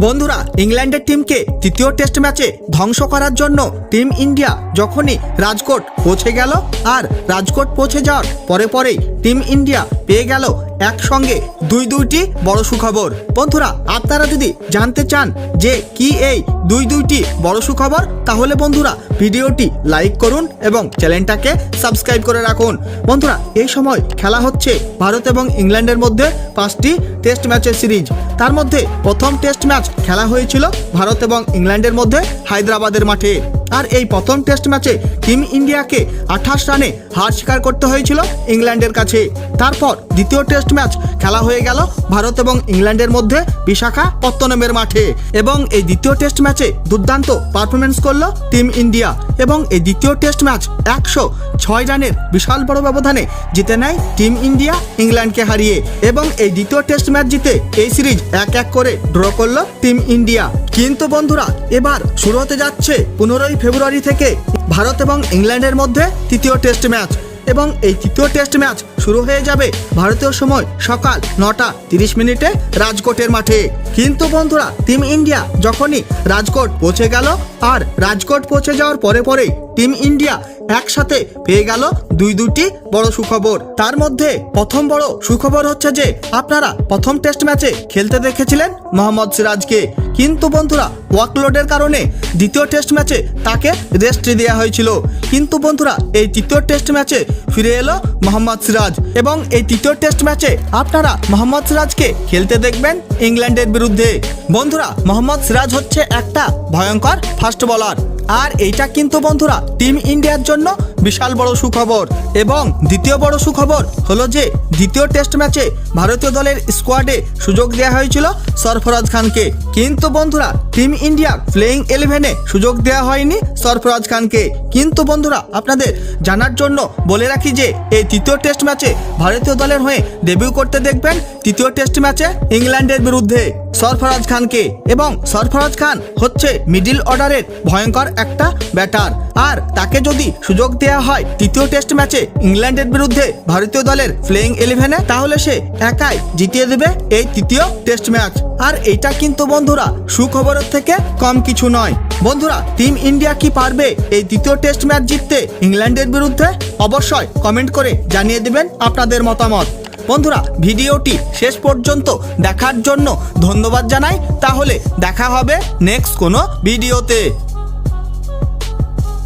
বন্ধুরা, ইংল্যান্ডের টিমকে তৃতীয় টেস্ট ম্যাচে ধ্বংস করার জন্য টিম ইন্ডিয়া যখনই রাজকোট পৌঁছে গেল, আর রাজকোট পৌঁছে যাওয়ার পরে পরেই টিম ইন্ডিয়া পেয়ে গেল একসঙ্গে দুইটি বড় সুখবর। বন্ধুরা, আপনারা যদি জানতে চান যে কি এই দুইটি বড় সুখবর, তাহলে বন্ধুরা ভিডিওটি লাইক করুন এবং চ্যানেলটাকে সাবস্ক্রাইব করে রাখুন। বন্ধুরা, এই সময় খেলা হচ্ছে ভারত এবং ইংল্যান্ডের মধ্যে 5টি টেস্ট ম্যাচের সিরিজ। তার মধ্যে প্রথম টেস্ট ম্যাচ খেলা হয়েছিল ভারত এবং ইংল্যান্ডের মধ্যে হায়দ্রাবাদের মাঠে। আর এই প্রথম টেস্ট ম্যাচে টিম ইন্ডিয়াকে 28 রানে হার স্বীকার করতে হয়েছিল ইংল্যান্ডের কাছে। তারপর দ্বিতীয় টেস্ট ম্যাচ খেলা হয়ে গেল ভারত এবং ইংল্যান্ডের মধ্যে বিশাখাপত্তনমের মাঠে, এবং এই দ্বিতীয় টেস্ট ম্যাচে দুর্দান্ত পারফরমেন্স করলো টিম ইন্ডিয়া, এবং এই দ্বিতীয় টেস্ট ম্যাচ 106 রানের বিশাল বড় ব্যবধানে জিতে নেয় টিম ইন্ডিয়া ইংল্যান্ডকে হারিয়ে, এবং এই দ্বিতীয় টেস্ট ম্যাচ জিতে এই সিরিজ 1-1 করে ড্র করলো টিম ইন্ডিয়া। কিন্তু বন্ধুরা, এবার শুরু হতে যাচ্ছে 15 ফেব্রুয়ারি থেকে ভারত এবং ইংল্যান্ডের মধ্যে তৃতীয় টেস্ট ম্যাচ, এবং এই তৃতীয় টেস্ট ম্যাচ শুরু হয়ে যাবে ভারতীয় সময় সকাল 9:30 রাজকোটের মাঠে। কিন্তু বন্ধুরা, টিম ইন্ডিয়া যখনই রাজকোট পৌঁছে গেল, আর রাজকোট পৌঁছে যাওয়ার পরে পরেই টিম ইন্ডিয়া একসাথে পেয়ে গেল দুটি বড় সুখবর। তার মধ্যে প্রথম বড় সুখবর হচ্ছে যে আপনারা প্রথম টেস্ট ম্যাচে খেলতে দেখেছিলেন মোহাম্মদ সিরাজকে, কিন্তু বন্ধুরা ওয়ার্কলোডের কারণে দ্বিতীয় টেস্ট ম্যাচে তাকে রেস্ট দেওয়া হয়েছিল। কিন্তু বন্ধুরা, এই তৃতীয় টেস্ট ম্যাচে ফিরে এলো মোহাম্মদ সিরাজ, এবং এই তৃতীয় টেস্ট ম্যাচে আপনারা মোহাম্মদ সিরাজকে খেলতে দেখবেন ইংল্যান্ডের বিরুদ্ধে। বন্ধুরা, মোহাম্মদ সিরাজ হচ্ছে একটা ভয়ঙ্কর ফাস্ট বোলার, আর এইটা কিন্তু বন্ধুরা টিম ইন্ডিয়ার জন্য বিশাল বড় সুখবর। এবং দ্বিতীয় বড় সুখবর হলো যে দ্বিতীয় টেস্ট ম্যাচে ভারতীয় দলের স্কোয়াডে সুযোগ দেওয়া হয়েছিল সরফরাজ খানকে, কিন্তু বন্ধুরা টিম ইন্ডিয়া প্লেইং 11-এ সুযোগ দেওয়া হয়নি সরফরাজ খানকে। কিন্তু বন্ধুরা, আপনাদের জানার জন্য বলে রাখি যে এই তৃতীয় টেস্ট ম্যাচে ভারতীয় দলের হয়ে ডেবিউ করতে দেখবেন তৃতীয় টেস্ট ম্যাচে ইংল্যান্ডের বিরুদ্ধে সরফরাজ খানকে, এবং সরফরাজ খান হচ্ছে মিডল অর্ডারের ভয়ঙ্কর একটা ব্যাটার, আর তাকে যদি সুযোগ দেওয়া হয় তৃতীয় টেস্ট ম্যাচে ইংল্যান্ডের বিরুদ্ধে ভারতীয় দলের প্লেইং 11-এ, তাহলে সে একাই জিতিয়ে দেবে এই তৃতীয় টেস্ট ম্যাচ। আর এইটা কিন্তু বন্ধুরা সুখবরের থেকে কম কিছু নয়। বন্ধুরা, টিম ইন্ডিয়া কি পারবে এই তৃতীয় টেস্ট ম্যাচ জিততে ইংল্যান্ডের বিরুদ্ধে? অবশ্যই কমেন্ট করে জানিয়ে দেবেন আপনাদের মতামত। বন্ধুরা, ভিডিওটি শেষ পর্যন্ত দেখার জন্য ধন্যবাদ জানাই। তাহলে দেখা হবে নেক্সট কোনো ভিডিওতে।